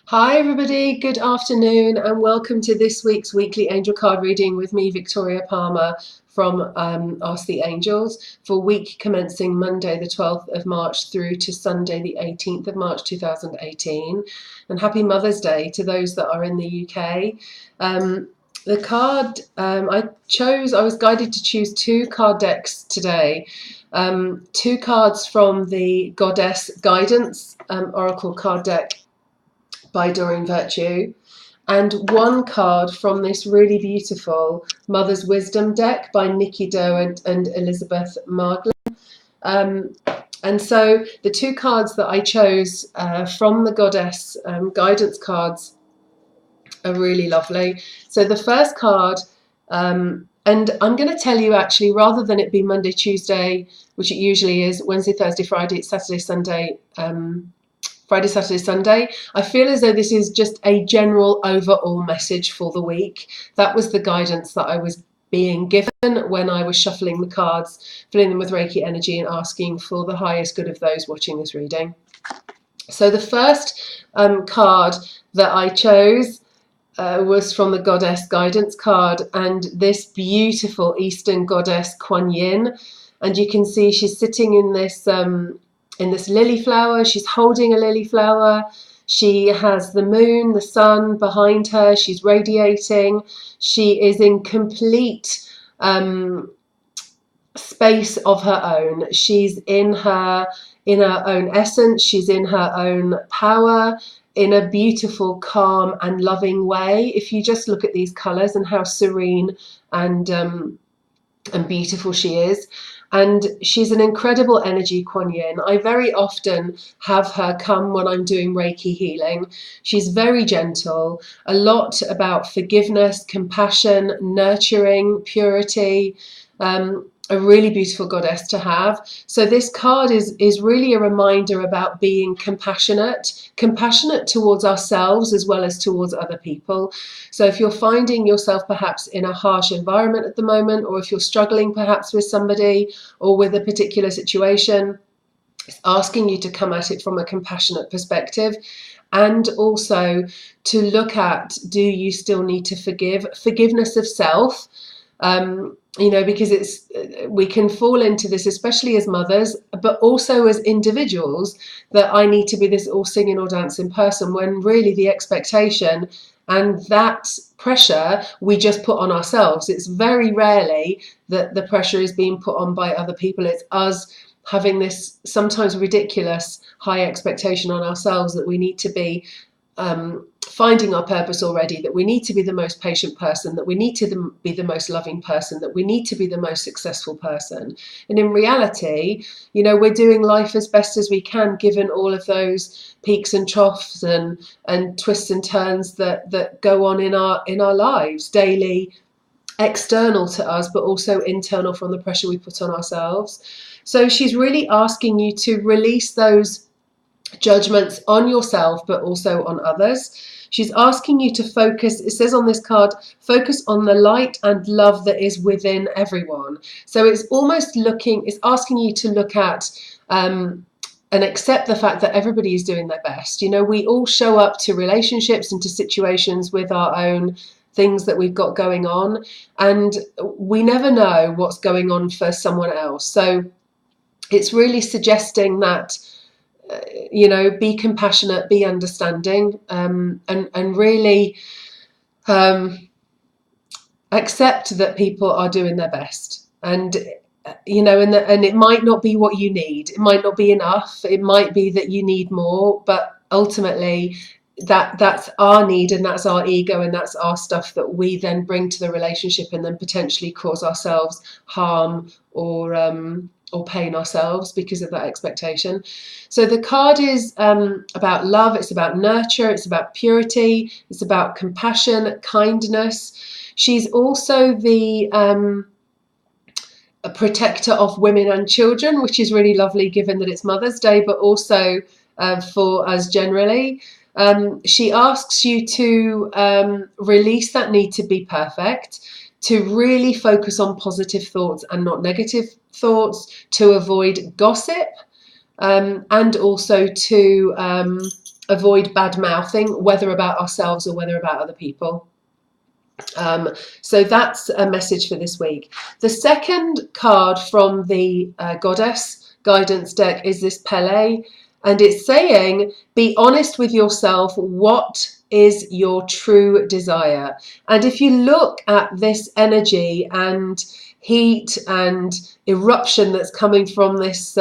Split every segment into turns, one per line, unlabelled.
Hi, everybody. Good afternoon, and welcome to this week's weekly angel card reading with me, Victoria Palmer from Ask the Angels, for week commencing Monday, the 12th of March, through to Sunday, the 18th of March 2018. And happy Mother's Day to those that are in the UK. The card I was guided to choose two card decks today. Two cards from the Goddess Guidance Oracle card deck by Doreen Virtue, and one card from this really beautiful Mother's Wisdom deck by Nikki Doe and Elizabeth Margler. Um, and so the two cards that I chose from the Goddess guidance cards are really lovely. So the first card, and I'm going to tell you actually, rather than it be Monday, Tuesday, which it usually is, Wednesday, Thursday, Friday, it's Saturday, Sunday, Friday, Saturday, Sunday. I feel as though this is just a general overall message for the week. That was the guidance that I was being given when I was shuffling the cards, filling them with Reiki energy and asking for the highest good of those watching this reading. So the first card that I chose was from the Goddess Guidance card, and this beautiful Eastern goddess Kuan Yin. And you can see she's sitting in this lily flower. She's holding a lily flower. She has the moon, the sun behind her. She's radiating. She is in complete space of her own. She's in her own essence. She's in her own power, in a beautiful, calm and loving way. If you just look at these colours and how serene and beautiful she is. And she's an incredible energy, Kuan Yin. I very often have her come when I'm doing Reiki healing. She's very gentle, a lot about forgiveness, compassion, nurturing, purity. A really beautiful goddess to have. So this card is really a reminder about being compassionate towards ourselves as well as towards other people. So if you're finding yourself perhaps in a harsh environment at the moment, or if you're struggling perhaps with somebody or with a particular situation, it's asking you to come at it from a compassionate perspective, and also to look at, do you still need to forgive? Forgiveness of self. Because we can fall into this, especially as mothers, but also as individuals, that I need to be this all singing or dancing person, when really the expectation and that pressure we just put on ourselves. It's very rarely that the pressure is being put on by other people. It's us having this sometimes ridiculous high expectation on ourselves that we need to be finding our purpose already, that we need to be the most patient person, that we need to be the most loving person, that we need to be the most successful person. And in reality, we're doing life as best as we can, given all of those peaks and troughs and twists and turns that go on in our lives daily, external to us, but also internal from the pressure we put on ourselves. So she's really asking you to release those judgments on yourself, but also on others. She's asking you to focus, it says on this card, focus on the light and love that is within everyone. So it's asking you to look at and accept the fact that everybody is doing their best. We all show up to relationships and to situations with our own things that we've got going on, and we never know what's going on for someone else. So it's really suggesting that be compassionate, be understanding, and really accept that people are doing their best. And and it might not be what you need. It might not be enough. It might be that you need more, but ultimately that's our need, and that's our ego, and that's our stuff that we then bring to the relationship, and then potentially cause ourselves harm or pain ourselves because of that expectation. So the card is about love, it's about nurture, it's about purity, it's about compassion, kindness. She's also the a protector of women and children, which is really lovely given that it's Mother's Day, but also for us generally. She asks you to release that need to be perfect, to really focus on positive thoughts and not negative thoughts, to avoid gossip, and also to avoid bad mouthing, whether about ourselves or whether about other people. So that's a message for this week. The second card from the Goddess Guidance deck is this Pele, and it's saying, be honest with yourself. What is your true desire? And if you look at this energy and heat and eruption that's coming from this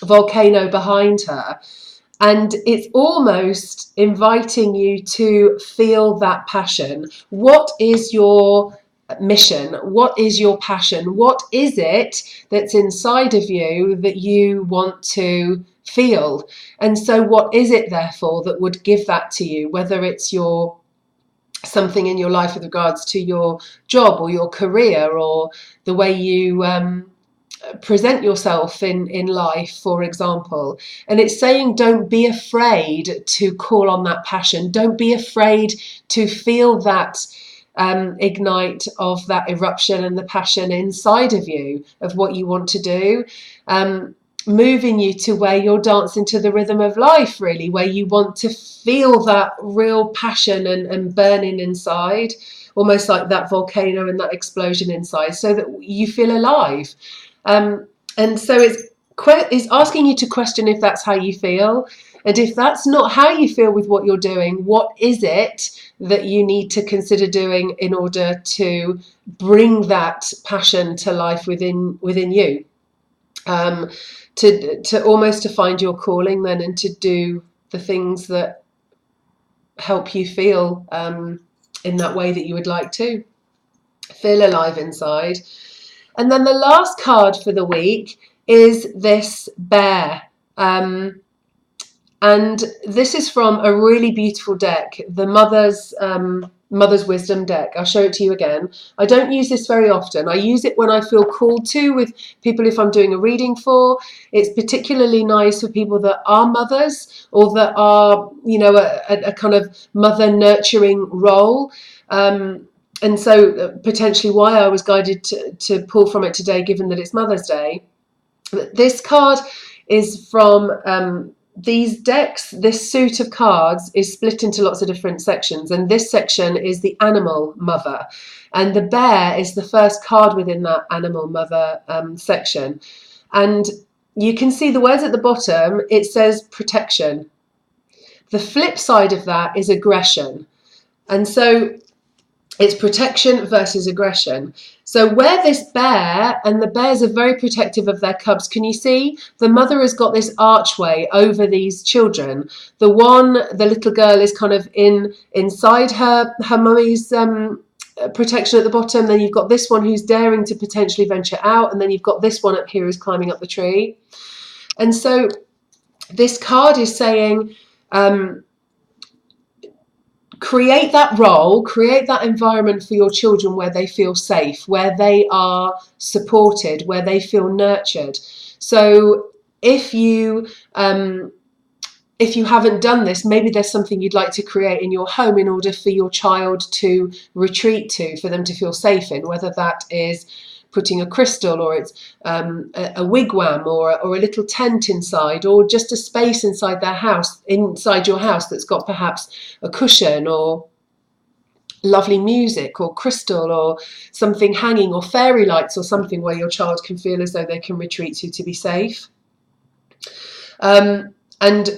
volcano behind her, and it's almost inviting you to feel that passion. What is your mission? What is your passion? What is it that's inside of you that you want to feel? And so what is it, therefore, that would give that to you? Whether it's your something in your life with regards to your job or your career, or the way you present yourself in life, for example. And it's saying, don't be afraid to call on that passion. Don't be afraid to feel that ignite of that eruption and the passion inside of you of what you want to do, moving you to where you're dancing to the rhythm of life, really, where you want to feel that real passion and burning inside, almost like that volcano and that explosion inside, so that you feel alive. And so it's asking you to question if that's how you feel. And if that's not how you feel with what you're doing, what is it that you need to consider doing in order to bring that passion to life within you? To almost to find your calling then, and to do the things that help you feel in that way that you would like to feel alive inside. And then the last card for the week is this bear. And this is from a really beautiful deck, the Mother's Wisdom deck. I'll show it to you again. I don't use this very often. I use it when I feel called to, with people if I'm doing a reading for. It's particularly nice for people that are mothers, or that are, you know, a kind of mother nurturing role. And so potentially why I was guided to pull from it today, given that it's Mother's Day. This card is from these decks. This suit of cards is split into lots of different sections, and this section is the animal mother, and the bear is the first card within that animal mother section. And you can see the words at the bottom. It says protection. The flip side of that is aggression. And so it's protection versus aggression. So where this bear, and the bears are very protective of their cubs, can you see? The mother has got this archway over these children. The little girl is kind of inside her mummy's protection at the bottom. Then you've got this one who's daring to potentially venture out. And then you've got this one up here who's climbing up the tree. And so this card is saying, create that role, create that environment for your children where they feel safe, where they are supported, where they feel nurtured. So if you haven't done this, maybe there's something you'd like to create in your home in order for your child to retreat to, for them to feel safe in, whether that is putting a crystal, or it's a wigwam, or a little tent inside, or just a space inside their house, inside your house, that's got perhaps a cushion or lovely music or crystal or something hanging, or fairy lights or something, where your child can feel as though they can retreat to be safe. And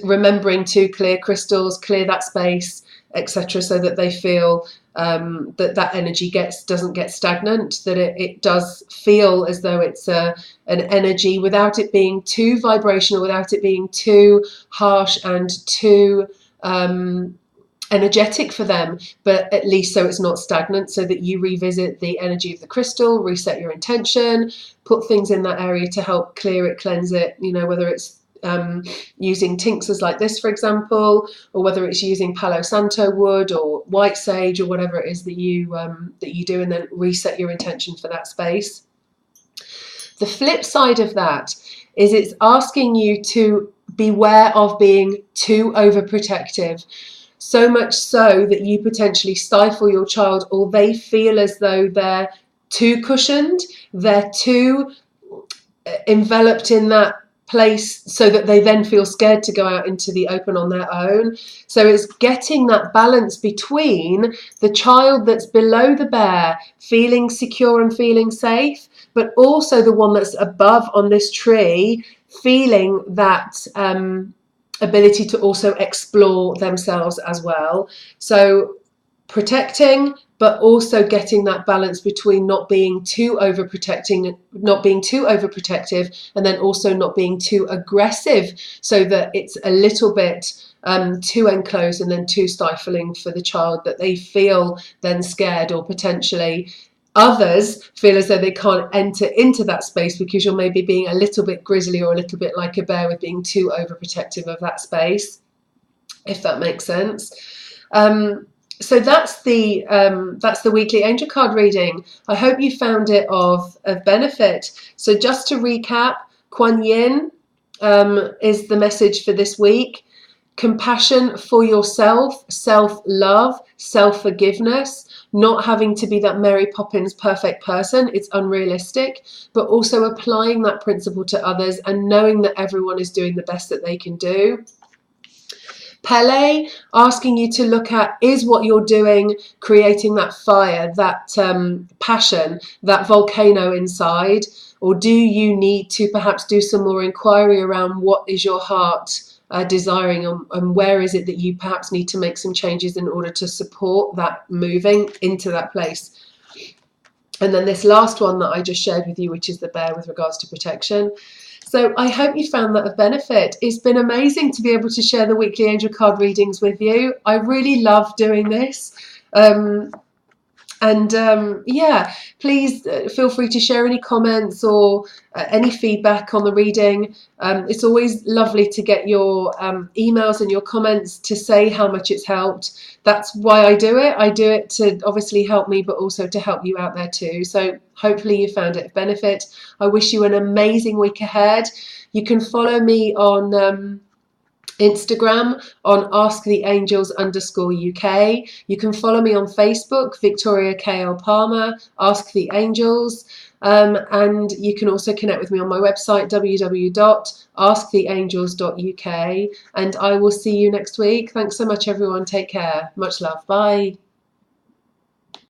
remembering to clear crystals, clear that space, etc., so that they feel that energy doesn't get stagnant, that it does feel as though it's an energy without it being too vibrational, without it being too harsh and too energetic for them, but at least so it's not stagnant, so that you revisit the energy of the crystal, reset your intention, put things in that area to help clear it, cleanse it, you know, whether it's using tinctures like this, for example, or whether it's using Palo Santo wood or white sage, or whatever it is that you do, and then reset your intention for that space. The flip side of that is it's asking you to beware of being too overprotective, so much so that you potentially stifle your child, or they feel as though they're too cushioned, they're too enveloped in that place so that they then feel scared to go out into the open on their own. So it's getting that balance between the child that's below the bear feeling secure and feeling safe, but also the one that's above on this tree feeling that ability to also explore themselves as well. So protecting, but also getting that balance between not being too overprotecting, not being too overprotective, and then also not being too aggressive, so that it's a little bit too enclosed and then too stifling for the child, that they feel then scared, or potentially others feel as though they can't enter into that space because you're maybe being a little bit grizzly or a little bit like a bear with being too overprotective of that space, if that makes sense. So that's the weekly angel card reading. I hope you found it of benefit. So just to recap, Kuan Yin is the message for this week. Compassion for yourself, self-love, self-forgiveness, not having to be that Mary Poppins perfect person. It's unrealistic, but also applying that principle to others and knowing that everyone is doing the best that they can do. Pele, asking you to look at, is what you're doing creating that fire, that passion, that volcano inside? Or do you need to perhaps do some more inquiry around what is your heart desiring, and where is it that you perhaps need to make some changes in order to support that moving into that place? And then this last one that I just shared with you, which is the bear with regards to protection. So I hope you found that of benefit. It's been amazing to be able to share the weekly angel card readings with you. I really love doing this. Yeah, please feel free to share any comments or any feedback on the reading. It's always lovely to get your emails and your comments to say how much it's helped. That's why I do it. I do it to obviously help me, but also to help you out there too. So hopefully you found it of benefit. I wish you an amazing week ahead. You can follow me on Instagram on asktheangels_UK. You can follow me on Facebook, Victoria K.L. Palmer, Ask the Angels. And you can also connect with me on my website, www.asktheangels.uk. And I will see you next week. Thanks so much, everyone. Take care. Much love. Bye.